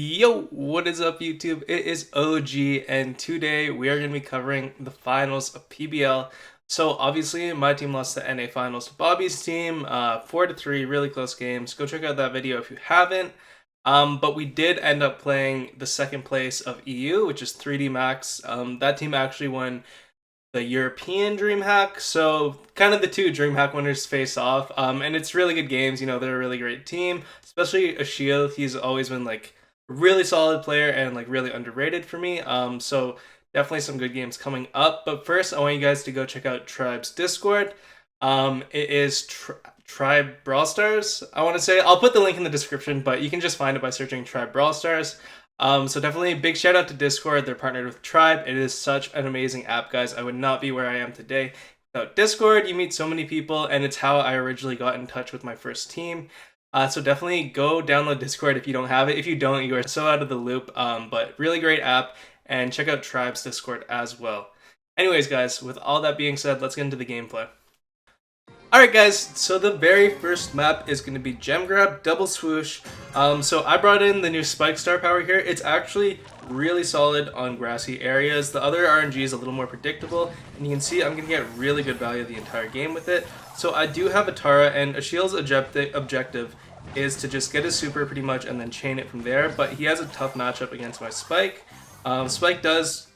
Yo, what is up YouTube? It is OG and today we are going to be covering the finals of PBL. So obviously my team lost the NA finals to Bobby's team, 4-3, really close games. Go check out that video if you haven't. But we did end up playing the second place of EU, which is 3D Max. That team actually won the European DreamHack, so kind of the two DreamHack winners face off. And it's really good games. They're a really great team, especially Ashil. He's always been like a really solid player and like really underrated for me. So definitely some good games coming up. But first, I want you guys to go check out Tribe's Discord. It is Tribe Brawl Stars, I want to say. I'll put the link in the description, but you can just find it by searching Tribe Brawl Stars. So definitely a big shout out to Discord. They're partnered with Tribe. It is such an amazing app, guys. I would not be where I am today without Discord. You meet so many people, and it's how I originally got in touch with my first team. So definitely go download Discord if you don't have it. If you don't, you are so out of the loop. But really great app, and check out Tribe's Discord as well. Anyways, guys, with all that being said, let's get into the gameplay. Alright guys, so the very first map is going to be Gem Grab, Double Swoosh. So I brought in the new Spike Star power here. It's actually really solid on grassy areas. The other RNG is a little more predictable, and you can see I'm going to get really good value the entire game with it. So I do have a Tara, and Ashil's objective is to just get his super pretty much and then chain it from there, but he has a tough matchup against my Spike. Spike does,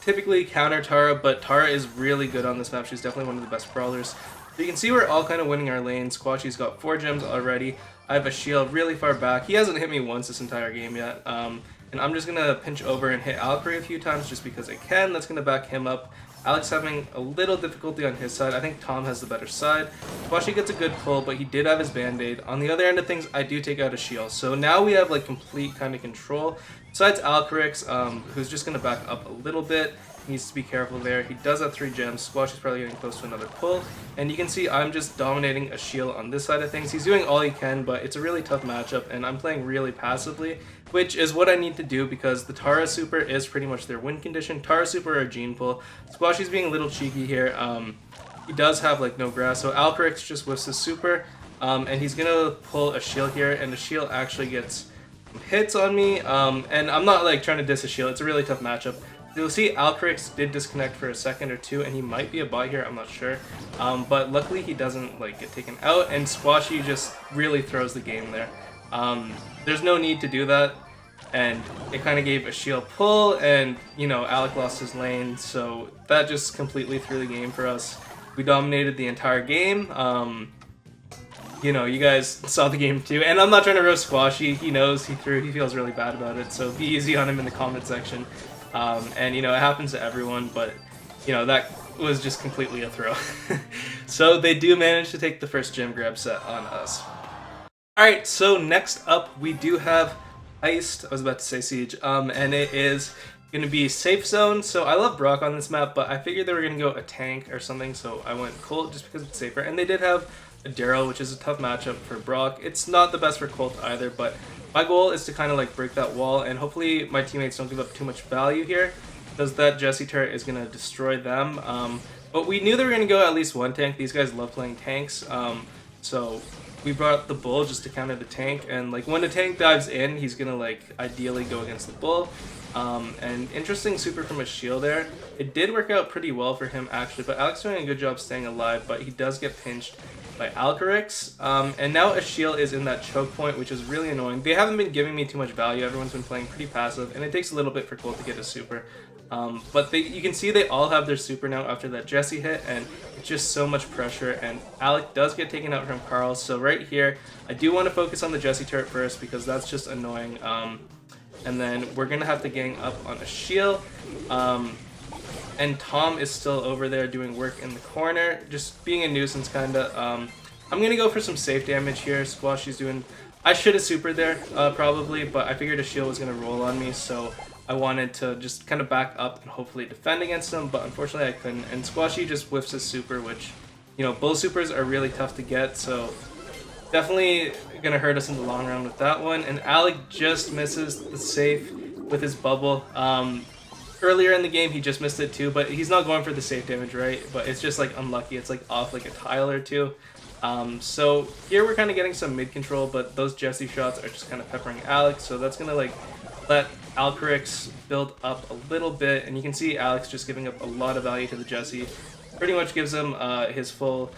typically counter Tara, but Tara is really good on this map. She's definitely one of the best brawlers. So you can see we're all kind of winning our lanes. Squashy's got 4 gems already. I have a shield really far back. He hasn't hit me once this entire game yet. And I'm just going to pinch over and hit Alcree a few times just because I can. That's going to back him up. Alex having a little difficulty on his side. I think Tom has the better side. Squashy gets a good pull, but he did have his band-aid. On the other end of things, I do take out a shield. So now we have like complete kind of control. Besides Alcrix, who's just going to back up a little bit. Needs to be careful there. He does have 3 gems. Squash is probably getting close to another pull. And you can see I'm just dominating a shield on this side of things. He's doing all he can, but it's a really tough matchup, and I'm playing really passively, which is what I need to do because the Tara super is pretty much their win condition. Tara super or Gene pull. Squashy's being a little cheeky here. He does have like no grass, so Alcrix just whiffs his super, and he's gonna pull a shield here, and the shield actually gets hits on me. And I'm not like trying to diss a shield. It's a really tough matchup. You'll see Alcrix did disconnect for a second or two, and he might be a bot here, I'm not sure. But luckily he doesn't like get taken out, and Squashy just really throws the game there. There's no need to do that, and it kind of gave a shield pull, and Alec lost his lane, so that just completely threw the game for us. We dominated the entire game. You guys saw the game too, and I'm not trying to roast Squashy. He knows he feels really bad about it, so be easy on him in the comment section. And it happens to everyone, but that was just completely a throw. So they do manage to take the first gem grab set on us. Alright, so next up we do have Iced, I was about to say Siege, and it is going to be Safe Zone. So I love Brock on this map, but I figured they were going to go a tank or something, so I went Colt just because it's safer. And they did have a Daryl, which is a tough matchup for Brock. It's not the best for Colt either, but my goal is to kind of like break that wall, and hopefully my teammates don't give up too much value here, because that Jesse turret is going to destroy them. But we knew they were going to go at least one tank. These guys love playing tanks, so we brought the Bull just to counter the tank, and like when the tank dives in, he's going to like ideally go against the Bull. And interesting super from a shield there. It did work out pretty well for him actually, but Alex doing a good job staying alive, but he does get pinched by Alcarix. And now Ashil is in that choke point, which is really annoying. They haven't been giving me too much value. Everyone's been playing pretty passive, and it takes a little bit for Colt to get a super. But you can see they all have their super now after that Jesse hit, and it's just so much pressure, and Alec does get taken out from Carl. So right here, I do want to focus on the Jesse turret first because that's just annoying. And then we're going to have to gang up on a shield. And Tom is still over there doing work in the corner, just being a nuisance kinda. I'm gonna go for some safe damage here. Squashy's doing... I should have supered there, probably, but I figured a shield was gonna roll on me, so I wanted to just kind of back up and hopefully defend against him, but unfortunately I couldn't. And Squashy just whiffs his super, which, bull supers are really tough to get, so definitely gonna hurt us in the long run with that one. And Alec just misses the safe with his bubble. Earlier in the game, he just missed it too, but he's not going for the safe damage, right? But it's just like unlucky. It's like off like a tile or two. So here we're kind of getting some mid control, but those Jesse shots are just kind of peppering Alex. So that's going to like let Alcarix build up a little bit. And you can see Alex just giving up a lot of value to the Jesse. Pretty much gives him his full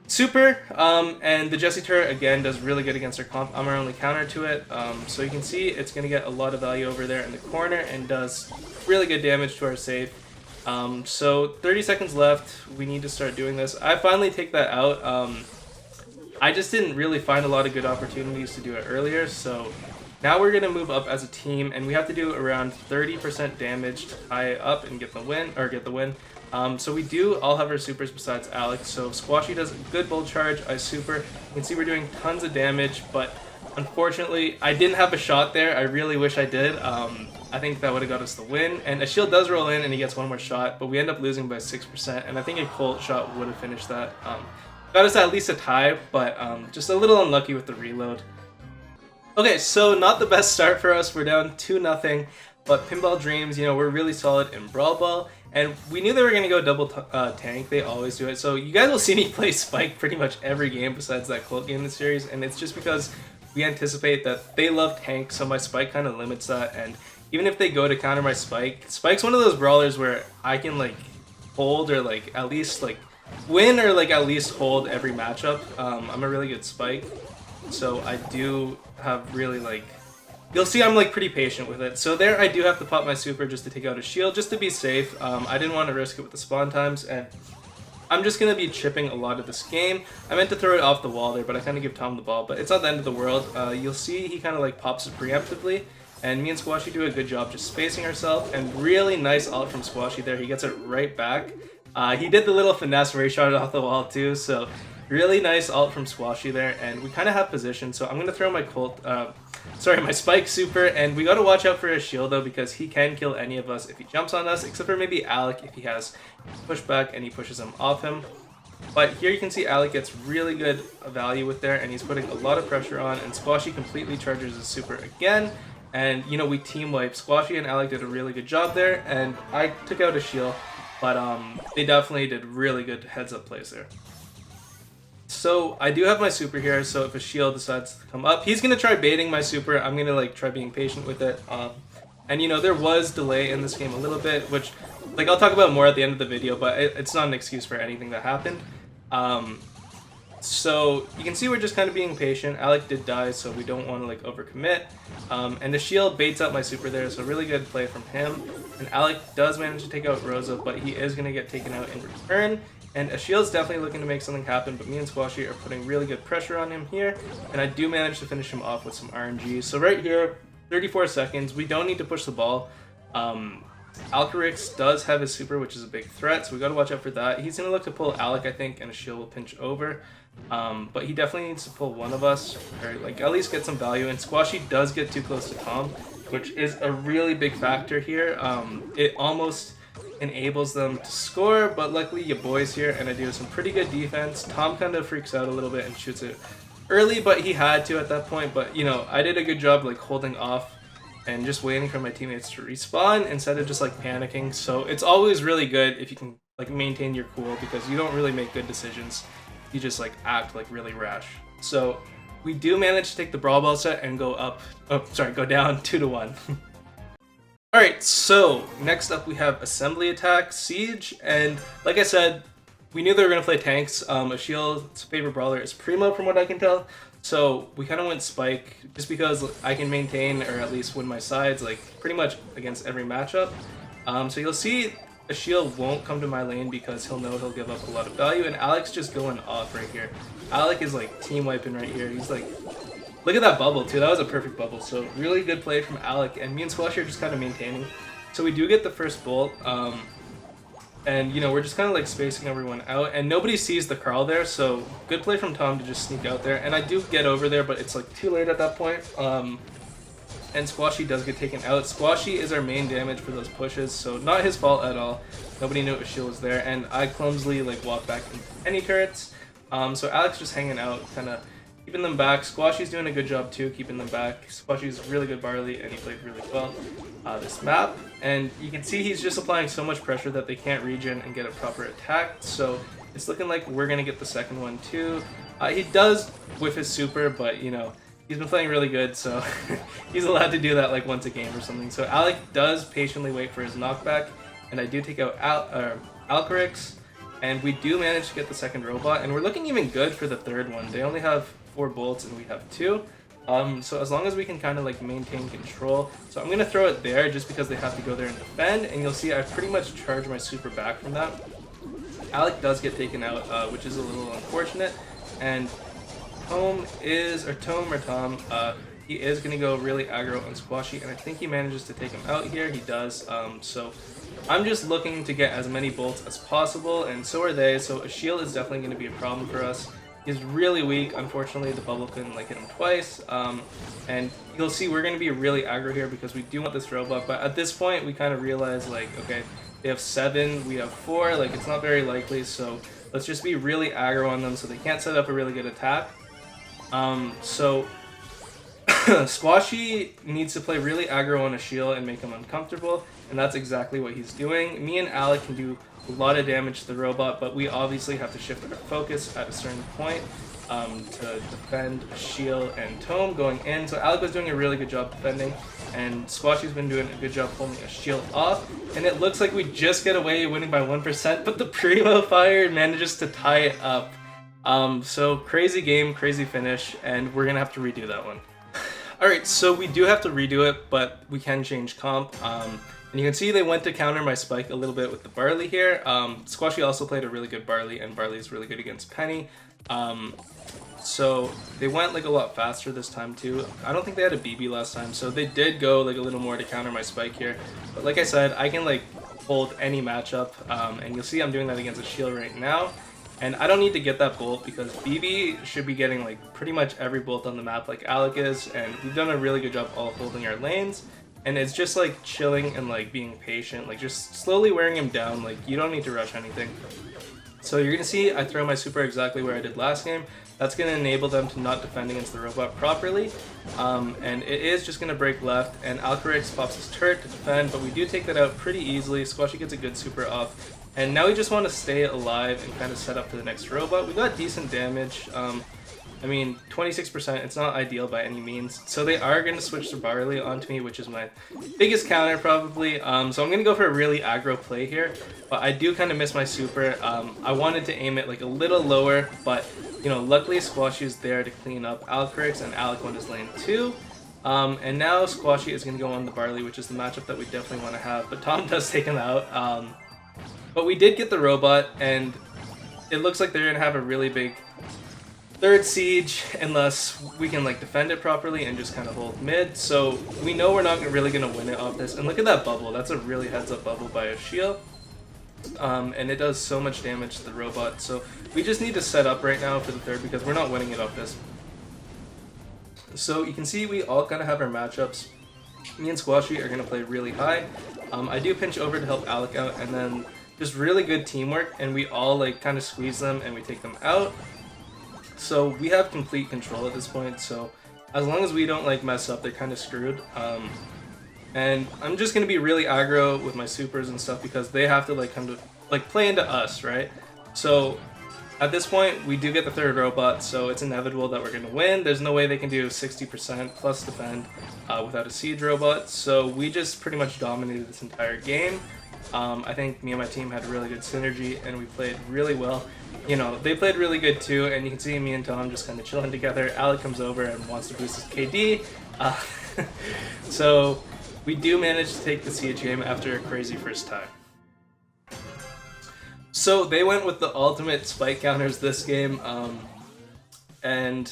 super. And the Jesse turret, again, does really good against our comp. I'm our only counter to it. So you can see it's going to get a lot of value over there in the corner and does really good damage to our safe. So 30 seconds left. We need to start doing this. I finally take that out. I just didn't really find a lot of good opportunities to do it earlier, so now we're going to move up as a team, and we have to do around 30% damage to tie up and get the win. So we do all have our supers besides Alex, so Squashy does a good bull charge, I super. You can see we're doing tons of damage, but unfortunately I didn't have a shot there. I really wish I did. I think that would have got us the win, and a shield does roll in and he gets one more shot, but we end up losing by 6%, and I think a Colt shot would have finished that. Got us at least a tie, but just a little unlucky with the reload. Okay, so not the best start for us. We're down 2-0, but Pinball Dreams, you know, we're really solid in Brawl Ball, and we knew they were going to go double tank. They always do it. So you guys will see me play Spike pretty much every game besides that Colt game in the series, and it's just because we anticipate that they love tank, so my Spike kind of limits that, and even if they go to counter my Spike, Spike's one of those brawlers where I can like hold or like at least like win or like at least hold every matchup. I'm a really good Spike, so I do have really like, you'll see I'm like pretty patient with it. So there I do have to pop my super just to take out a shield just to be safe. I didn't want to risk it with the spawn times, and I'm just going to be chipping a lot of this game. I meant to throw it off the wall there, but I kind of give Tom the ball, but it's not the end of the world. You'll see he kind of like pops it preemptively, and me and Squashy do a good job just spacing ourselves, and really nice ult from Squashy there. He gets it right back. He did the little finesse where he shot it off the wall too, so really nice ult from Squashy there, and we kind of have position, so I'm going to throw my my Spike super, and we got to watch out for his shield though, because he can kill any of us if he jumps on us, except for maybe Alec if he has pushback and he pushes him off him. But here you can see Alec gets really good value with there, and he's putting a lot of pressure on, and Squashy completely charges his super again. And, you know, we team wipe. Squashy and Alec did a really good job there, and I took out a shield, but they definitely did really good heads-up plays there. So I do have my super here, so if a shield decides to come up, he's going to try baiting my super. I'm going to, like, try being patient with it. And, you know, there was delay in this game a little bit, which, like, I'll talk about more at the end of the video, but it's not an excuse for anything that happened. So you can see we're just kind of being patient. Alec did die, so we don't want to like overcommit. And the shield baits up my super there, so really good play from him. And Alec does manage to take out Rosa, but he is going to get taken out in return. And a shield's definitely looking to make something happen, but me and Squashy are putting really good pressure on him here. And I do manage to finish him off with some RNG. So right here, 34 seconds. We don't need to push the ball. Alcarix does have his super, which is a big threat, so we got to watch out for that. He's going to look to pull Alec, I think, and a shield will pinch over. But he definitely needs to pull one of us, or like at least get some value. And Squashy does get too close to Tom, which is a really big factor here. It almost enables them to score, but luckily your boy's here, and I do some pretty good defense. Tom kind of freaks out a little bit and shoots it early, but he had to at that point. But you know, I did a good job like holding off and just waiting for my teammates to respawn instead of just like panicking. So it's always really good if you can like maintain your cool, because you don't really make good decisions. You just like act like really rash. So we do manage to take the Brawl Ball set and go down 2-1. Alright, so next up we have Assembly Attack, Siege, and like I said, we knew they were going to play tanks. A Shield's favorite brawler is Primo from what I can tell. So we kind of went Spike just because I can maintain or at least win my sides like pretty much against every matchup. So you'll see a shield won't come to my lane because he'll know he'll give up a lot of value, and Alec's just going off right here. Alec is like team wiping right here. He's like, look at that bubble too. That was a perfect bubble. So really good play from Alec, and me and Squashy are just kind of maintaining. So we do get the first bolt, and you know, we're just kind of like spacing everyone out, and nobody sees the Carl there. So good play from Tom to just sneak out there, and I do get over there, but it's like too late at that point. And Squashy does get taken out. Squashy is our main damage for those pushes, so not his fault at all. Nobody knew a shield was there, and I clumsily like walk back into any turrets. So Alec's just hanging out, kind of keeping them back. Squashy's doing a good job too, keeping them back. Squashy's really good Barley, and he played really well this map. And you can see he's just applying so much pressure that they can't regen and get a proper attack. So it's looking like we're gonna get the second one too. He does with his super, but you know, he's been playing really good, so he's allowed to do that like once a game or something. So Alec does patiently wait for his knockback, and I do take out Alcarix, and we do manage to get the second robot, and we're looking even good for the third one. They only have 4 bolts and we have 2. So as long as we can kind of like maintain control. So I'm going to throw it there just because they have to go there and defend, and you'll see I pretty much charge my super back from that. Alec does get taken out, which is a little unfortunate, and Tom, he is going to go really aggro on Squashy, and I think he manages to take him out here. He does. So I'm just looking to get as many bolts as possible, and so are they. So a shield is definitely going to be a problem for us. He's really weak. Unfortunately, the bubble couldn't like hit him twice. And you'll see we're going to be really aggro here because we do want this robot, but at this point we kind of realize like, okay, they have 7, we have 4, like it's not very likely, so let's just be really aggro on them so they can't set up a really good attack. So Squashy needs to play really aggro on a shield and make him uncomfortable, and that's exactly what he's doing. Me and Alec can do a lot of damage to the robot, but we obviously have to shift our focus at a certain point to defend Shield and Tome going in. So Alec was doing a really good job defending, and Squashy's been doing a good job holding a shield off, and it looks like we just get away winning by 1%, but the Primo Fire manages to tie it up. So crazy game, crazy finish, and we're gonna have to redo that one. Alright, so we do have to redo it, but we can change comp. And you can see they went to counter my spike a little bit with the Barley here. Squashy also played a really good Barley, and Barley is really good against Penny. So they went like a lot faster this time too. I don't think they had a BB last time, so they did go like a little more to counter my spike here. But like I said, I can like hold any matchup, and you'll see I'm doing that against a shield right now. And I don't need to get that bolt because BB should be getting like pretty much every bolt on the map like Alec is, and we've done a really good job all holding our lanes. And it's just like chilling and like being patient, like just slowly wearing him down, like you don't need to rush anything. So you're gonna see I throw my super exactly where I did last game. That's gonna enable them to not defend against the robot properly. And it is just gonna break left, and Alcarix pops his turret to defend, but we do take that out pretty easily. Squashy gets a good super off. And now we just want to stay alive and kind of set up for the next robot. We got decent damage. I mean, 26%, it's not ideal by any means. So they are going to switch to Barley onto me, which is my biggest counter probably. So I'm going to go for a really aggro play here. But I do kind of miss my super. I wanted to aim it like a little lower, but you know, luckily Squashy is there to clean up Alcarix, and Alec won his lane too. And now Squashy is going to go on the Barley, which is the matchup that we definitely want to have. But Tom does take him out. But we did get the robot, and it looks like they're going to have a really big third siege unless we can like defend it properly and just kind of hold mid. So we know we're not really going to win it off this. And look at that bubble. That's a really heads up bubble by a shield. And it does so much damage to the robot. So we just need to set up right now for the third because we're not winning it off this. So you can see we all kind of have our matchups. Me and Squashy are going to play really high. I do pinch over to help Alec out, and then just really good teamwork, and we all like kind of squeeze them and we take them out. So we have complete control at this point, so as long as we don't like mess up, they're kind of screwed. And I'm just going to be really aggro with my supers and stuff because they have to like kind of like play into us, right? So at this point, we do get the third robot, so it's inevitable that we're going to win. There's no way they can do 60% plus defend without a siege robot, so we just pretty much dominated this entire game. I think me and my team had really good synergy, and we played really well. You know, they played really good too, and you can see me and Tom just kind of chilling together. Alec comes over and wants to boost his KD. So we do manage to take the siege game after a crazy first time. So they went with the ultimate spike counters this game, and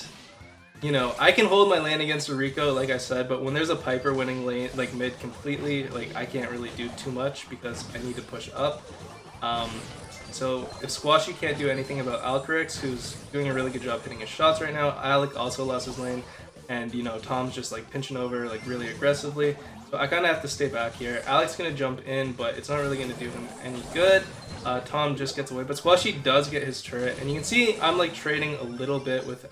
you know, I can hold my lane against a Rico, like I said, but when there's a Piper winning lane, like mid completely, like I can't really do too much because I need to push up. So if Squashy can't do anything about Alcarix, who's doing a really good job hitting his shots right now, Alec also lost his lane, and you know, Tom's just like pinching over like really aggressively. So I kind of have to stay back here. Alec's gonna jump in, but it's not really gonna do him any good. Tom just gets away, but Squashy does get his turret, and you can see I'm like trading a little bit with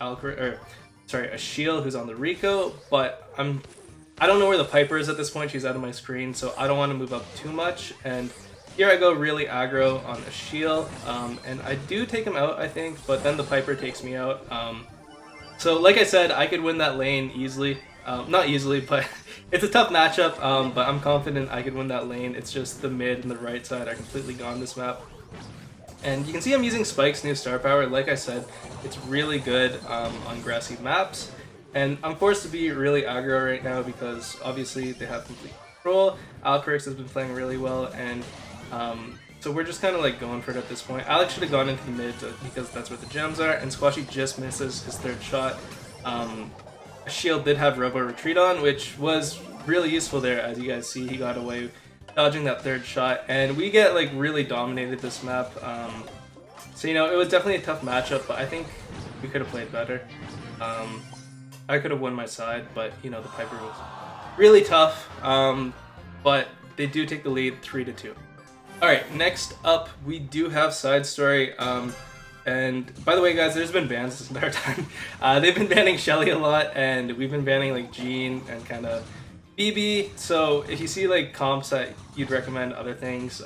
a Shield who's on the Rico, but I don't know where the Piper is at this point. She's out of my screen, so I don't want to move up too much. And here I go really aggro on a Shield, and I do take him out, I think, but then the Piper takes me out. So like I said, I could win that lane easily. Not easily, but it's a tough matchup, but I'm confident I could win that lane. It's just the mid and the right side are completely gone this map. And you can see I'm using Spike's new star power. Like I said, it's really good on grassy maps. And I'm forced to be really aggro right now because obviously they have complete control. Alcrix has been playing really well, and so we're just kind of like going for it at this point. Alex should have gone into the mid because that's where the gems are, and Squashy just misses his third shot. Shield did have Robo Retreat on, which was really useful there. As you guys see, he got away dodging that third shot, and we get like really dominated this map. So you know, it was definitely a tough matchup, but I think we could have played better. I could have won my side, but you know, the Piper was really tough. But they do take the lead 3-2. Alright, next up we do have Side Story. And by the way, guys, there's been bans this entire time. They've been banning Shelly a lot, and we've been banning like Jean and kind of BB. So if you see like comps that you'd recommend other things,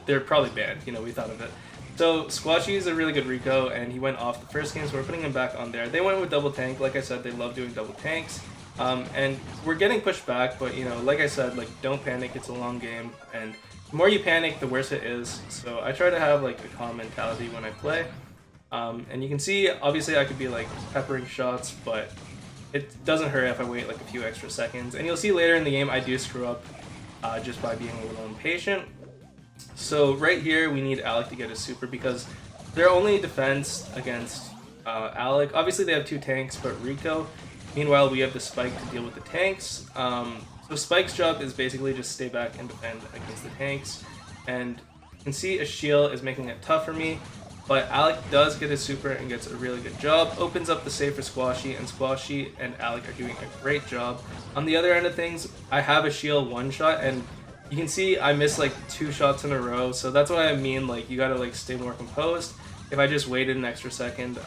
they're probably banned. You know, we thought of it. So Squashy is a really good Rico, and he went off the first game, so we're putting him back on there. They went with double tank. Like I said, they love doing double tanks. And we're getting pushed back, but you know, like I said, like don't panic. It's a long game, and the more you panic, the worse it is. So I try to have like a calm mentality when I play. And you can see, obviously I could be like peppering shots, but it doesn't hurt if I wait like a few extra seconds. And you'll see later in the game I do screw up just by being a little impatient. So right here we need Alec to get his super because their only defense against Alec, obviously they have two tanks, but Rico. Meanwhile, we have the Spike to deal with the tanks. So Spike's job is basically just stay back and defend against the tanks. And you can see a shield is making it tough for me, but Alec does get his super and gets a really good job. Opens up the save for Squashy, and Squashy and Alec are doing a great job. On the other end of things, I have a shield one shot, and you can see I missed like 2 shots in a row. So that's what I mean, like you gotta like stay more composed. If I just waited an extra second,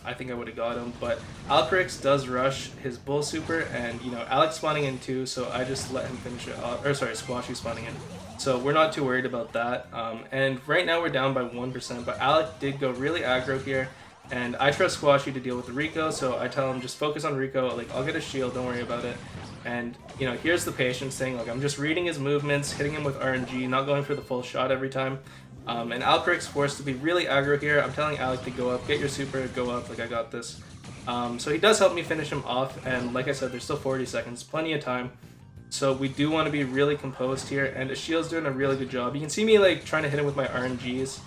I think I would have got him, but Alcrix does rush his bull super, and you know, Alex spawning in too, so I just let him finish it off, or sorry, Squashy spawning in. So we're not too worried about that. And right now we're down by 1%, but Alec did go really aggro here, and I trust Squashy to deal with the Rico, so I tell him just focus on Rico, like I'll get a shield, don't worry about it. And you know, here's the patience thing, like I'm just reading his movements, hitting him with RNG, not going for the full shot every time. And Alcrix forced to be really aggro here. I'm telling Alec to go up, get your super, go up, like I got this. So he does help me finish him off, and like I said, there's still 40 seconds, plenty of time. So we do want to be really composed here, and Ashil's doing a really good job. You can see me like trying to hit him with my RNGs,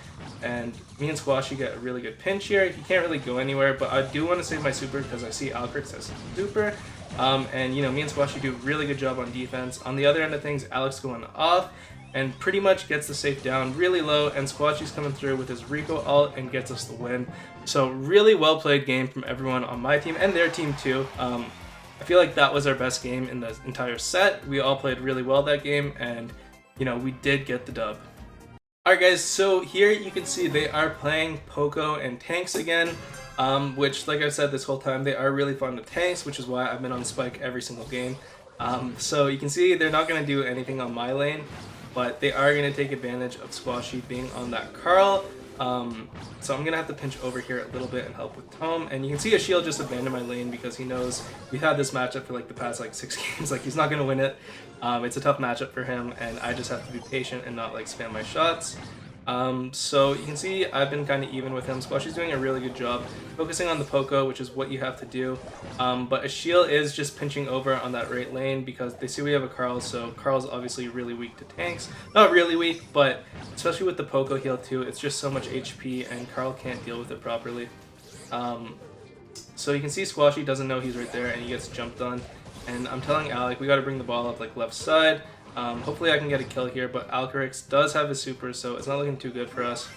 and me and Squashy get a really good pinch here. He can't really go anywhere, but I do want to save my super because I see Alcrix has super. And you know, me and Squashy do a really good job on defense. On the other end of things, Alex going off and pretty much gets the safe down really low, and Squashy's coming through with his Rico ult and gets us the win. So really well played game from everyone on my team and their team too. I feel like that was our best game in the entire set. We all played really well that game, and you know, we did get the dub. Alright guys, so here you can see they are playing Poco and tanks again, which like I said this whole time, they are really fun with tanks, which is why I've been on Spike every single game. So you can see they're not going to do anything on my lane, but they are going to take advantage of Squashy being on that Carl. So I'm going to have to pinch over here a little bit and help with Tome. And you can see a shield just abandon my lane because he knows we've had this matchup for like the past like 6 games. Like he's not going to win it. It's a tough matchup for him, and I just have to be patient and not like spam my shots. So you can see I've been kind of even with him. Squashy's doing a really good job focusing on the Poco, which is what you have to do. But Ashil is just pinching over on that right lane because they see we have a Carl, so Carl's obviously really weak to tanks. Not really weak, but especially with the Poco heal too, it's just so much HP and Carl can't deal with it properly. So you can see Squashy doesn't know he's right there and he gets jumped on. And I'm telling Alec, we gotta bring the ball up like left side. Hopefully I can get a kill here, but Alcrix does have his super, so it's not looking too good for us.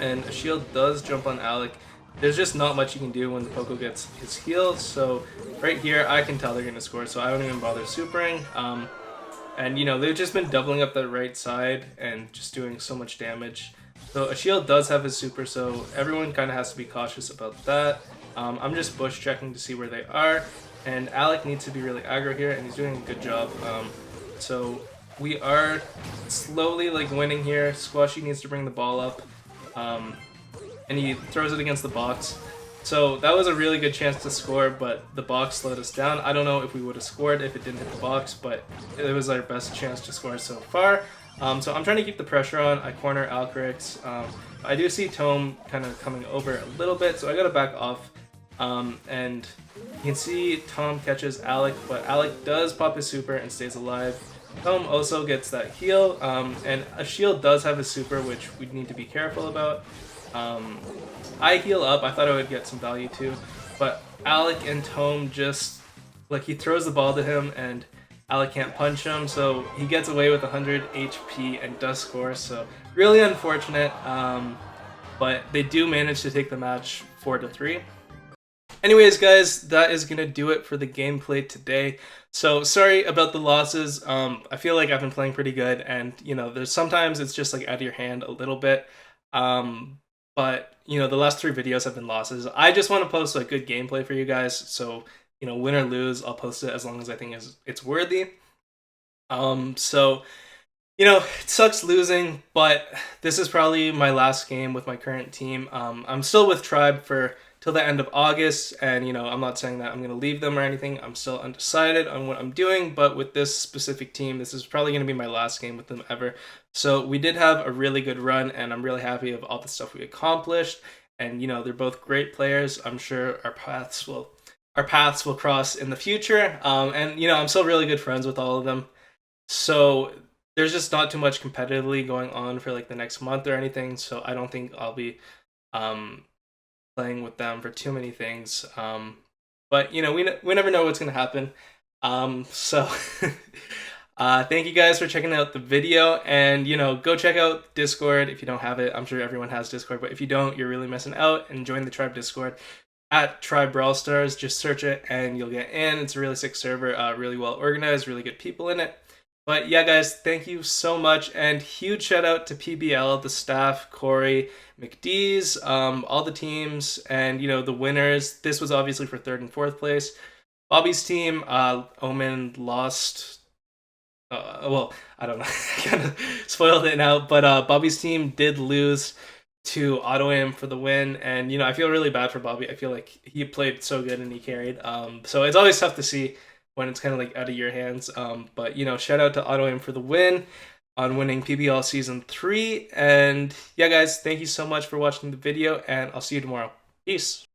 And a shield does jump on Alec. There's just not much you can do when the Poco gets his heal, so right here I can tell they're going to score, so I don't even bother supering. And you know, they've just been doubling up the right side and just doing so much damage. So a shield does have his super, so everyone kind of has to be cautious about that. I'm just bush checking to see where they are, and Alec needs to be really aggro here, and he's doing a good job. So we are slowly like winning here. Squashy needs to bring the ball up, and he throws it against the box. So that was a really good chance to score, but the box slowed us down. I don't know if we would have scored if it didn't hit the box, but it was our best chance to score so far. So I'm trying to keep the pressure on. I corner Alcrix. I do see Tome kind of coming over a little bit, so I gotta back off. And you can see Tom catches Alec, but Alec does pop his super and stays alive. Tome also gets that heal, and a shield does have a super, which we need to be careful about. I heal up. I thought I would get some value too, but Alec and Tome just like he throws the ball to him and Alec can't punch him, so he gets away with 100 HP and does score. So really unfortunate, but they do manage to take the match 4-3. Anyways, guys, that is gonna do it for the gameplay today. So sorry about the losses. I feel like I've been playing pretty good, and there's sometimes it's just like out of your hand a little bit. But the last 3 videos have been losses. I just want to post a good gameplay for you guys. So win or lose, I'll post it as long as I think it's worthy. So it sucks losing, but this is probably my last game with my current team. I'm still with Tribe for till the end of August, and I'm not saying that I'm gonna leave them or anything. I'm still undecided on what I'm doing, but with this specific team, this is probably gonna be my last game with them ever. So we did have a really good run, and I'm really happy of all the stuff we accomplished. And they're both great players. I'm sure our paths will cross in the future. And I'm still really good friends with all of them. So there's just not too much competitively going on for like the next month or anything. So I don't think I'll be playing with them for too many things. But we never know what's gonna happen. So thank you guys for checking out the video, and go check out Discord if you don't have it. I'm sure everyone has Discord, but if you don't, you're really missing out. And join the Tribe Discord at Tribe Brawl Stars. Just search it and you'll get in. It's a really sick server, really well organized, really good people in it. But yeah, guys, thank you so much, and huge shout out to PBL, the staff, Corey, McDee's, all the teams, and the winners. This was obviously for 3rd and 4th place. Bobby's team, Omen lost. Well, I don't know. I kind of spoiled it now, but Bobby's team did lose to Auto Aim for the win, and I feel really bad for Bobby. I feel like he played so good and he carried. So it's always tough to see when it's kind of like out of your hands. But shout out to Auto Aim for the win on winning PBL Season 3. And yeah, guys, thank you so much for watching the video, and I'll see you tomorrow. Peace.